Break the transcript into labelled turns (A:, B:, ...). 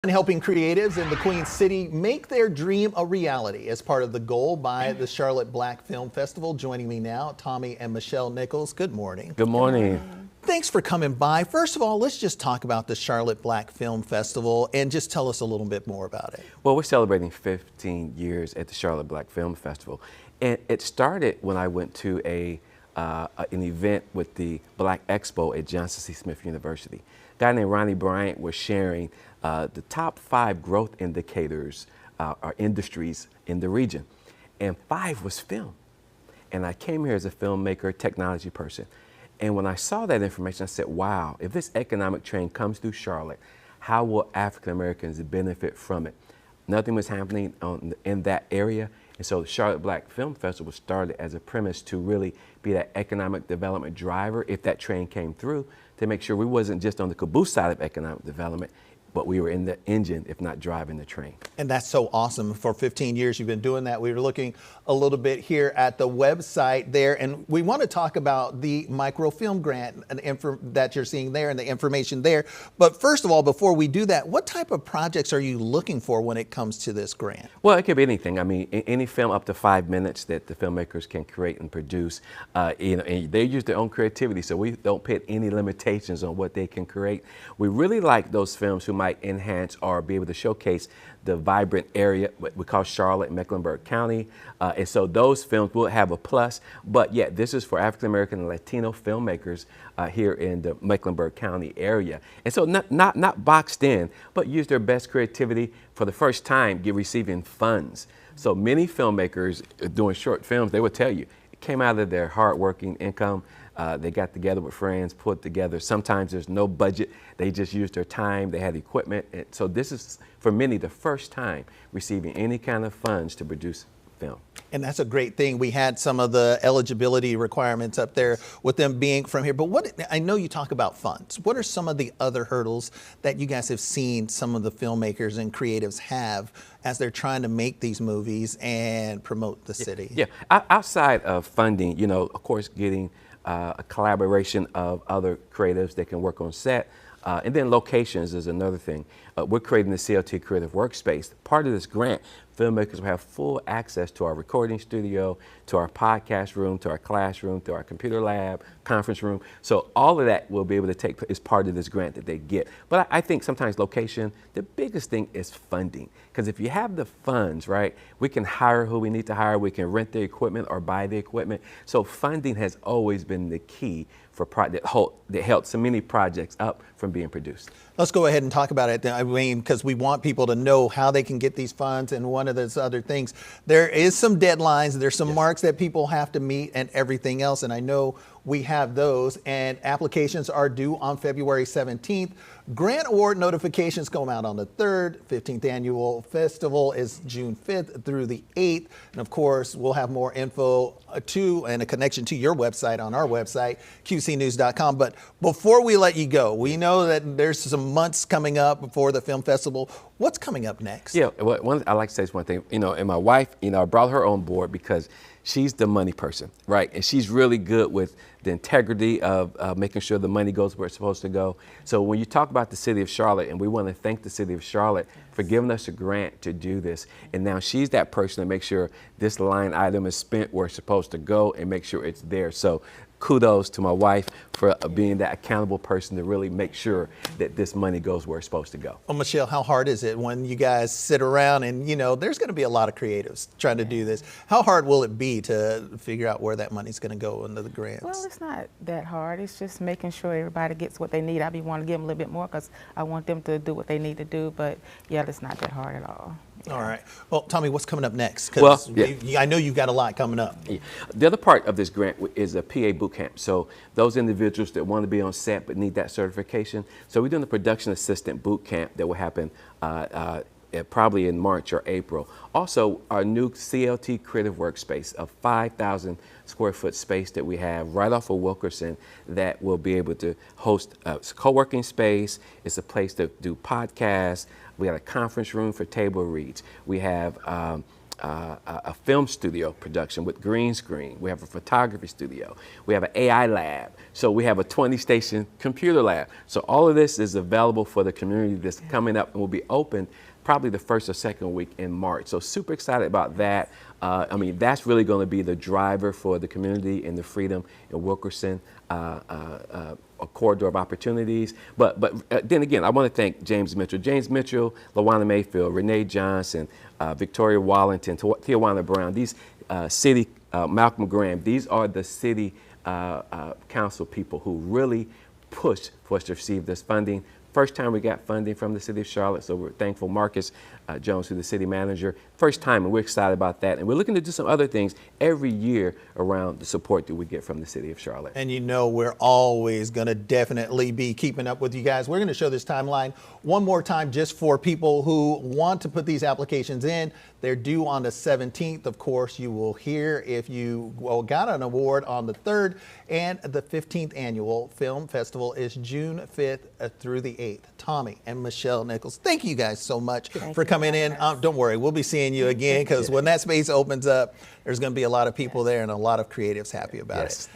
A: And helping creatives in the Queen City make their dream a reality as part of the goal by the Charlotte Black Film Festival. Joining me now, Tommy and Michelle Nichols. Good morning.
B: Good morning.
A: Thanks for coming by. First of all, let's just talk about the Charlotte Black Film Festival and just tell us a little bit more about it.
B: Well, we're celebrating 15 years at the Charlotte Black Film Festival. And it started when I went to an event with the Black Expo at Johnson C. Smith University. A guy named Ronnie Bryant was sharing the top 5 growth indicators or industries in the region. And 5 was film. And I came here as a filmmaker, technology person. And when I saw that information, I said, wow, if this economic trend comes through Charlotte, how will African Americans benefit from it? Nothing was happening in that area. And so the Charlotte Black Film Festival started as a premise to really be that economic development driver, if that trend came through, to make sure we wasn't just on the caboose side of economic development, but we were in the engine, if not driving the train.
A: And that's so awesome. For 15 years, you've been doing that. We were looking a little bit here at the website there, and we want to talk about the microfilm grant that you're seeing there and the information there. But first of all, before we do that, what type of projects are you looking for when it comes to this grant?
B: Well, it could be anything. I mean, any film up to 5 minutes that the filmmakers can create and produce, and they use their own creativity, so we don't put any limitations on what they can create. We really like those films who might enhance or be able to showcase the vibrant area, what we call Charlotte and Mecklenburg County. And so those films will have a plus, but yet this is for African American and Latino filmmakers here in the Mecklenburg County area. And so not boxed in, but use their best creativity for the first time, receiving funds. So many filmmakers doing short films, they would tell you, it came out of their hard-working income. They got together with friends, put together. Sometimes there's no budget. They just used their time. They had equipment. And so this is, for many, the first time receiving any kind of funds to produce film.
A: And that's a great thing. We had some of the eligibility requirements up there with them being from here. But I know you talk about funds. What are some of the other hurdles that you guys have seen some of the filmmakers and creatives have as they're trying to make these movies and promote the city?
B: Yeah, outside of funding, of course, getting a collaboration of other creatives that can work on set. And then locations is another thing. We're creating the CLT Creative Workspace. Part of this grant, filmmakers will have full access to our recording studio, to our podcast room, to our classroom, to our computer lab, conference room. So all of that will be able to take as part of this grant that they get. But I think sometimes location, the biggest thing is funding. Because if you have the funds, right, we can hire who we need to hire, we can rent the equipment or buy the equipment. So funding has always been the key for that held so many projects up from being produced.
A: Let's go ahead and talk about it. I mean, because we want people to know how they can get these funds, and one of those other things, there is some deadlines, there's some marks that people have to meet and everything else, and I know we have those, and applications are due on February 17th. Grant award notifications come out on the 3rd. 15th annual festival is June 5th through the 8th. And of course, we'll have more info and a connection to your website on our website, qcnews.com. But before we let you go, we know that there's some months coming up before the film festival. What's coming up next?
B: Yeah, I like to say one thing, and my wife, I brought her on board because she's the money person, right? And she's really good with the integrity of making sure the money goes where it's supposed to go. So when you talk about the city of Charlotte, and we want to thank the city of Charlotte for giving us a grant to do this. And now she's that person to make sure this line item is spent where it's supposed to go and make sure it's there. So kudos to my wife for being that accountable person to really make sure that this money goes where it's supposed to go.
A: Well, Michelle, how hard is it when you guys sit around and, there's going to be a lot of creatives trying to do this. How hard will it be to figure out where that money's going to go into the grants?
C: Well, it's not that hard. It's just making sure everybody gets what they need. I be wanting to give them a little bit more because I want them to do what they need to do. But yeah, it's not that hard at all. Yeah.
A: All right. Well, Tommy, what's coming up next?
B: Well,
A: I know you've got a lot coming up.
B: Yeah. The other part of this grant is a PA boot camp. So those individuals that want to be on set but need that certification. So we're doing the production assistant boot camp that will happen probably in March or April. Also, our new CLT Creative Workspace, a 5,000 square foot space that we have right off of Wilkerson that will be able to host a co-working space. It's a place to do podcasts. We got a conference room for table reads. We have a film studio production with green screen. We have a photography studio. We have an AI lab. So we have a 20-station computer lab. So all of this is available for the community that's coming up and will be open probably the first or second week in March. So super excited about that. I mean, that's really going to be the driver for the community and the Freedom in Wilkerson, a corridor of opportunities. But then again, I want to thank James Mitchell, LaWanna Mayfield, Renee Johnson, Victoria Wallington, Tijuana Brown, these city, Malcolm Graham, these are the city council people who really pushed for us to receive this funding. First time we got funding from the city of Charlotte, so we're thankful. Marcus Jones, who's the city manager, first time, and we're excited about that. And we're looking to do some other things every year around the support that we get from the city of Charlotte.
A: And you know we're always going to definitely be keeping up with you guys. We're going to show this timeline one more time just for people who want to put these applications in. They're due on the 17th. Of course, you will hear if you got an award on the 3rd. And the 15th annual film festival is June 5th through the 8th. Tommy and Michelle Nichols, thank you guys so much for coming in. Don't worry, we'll be seeing you again, because when that space opens up, there's going to be a lot of people there and a lot of creatives happy about it.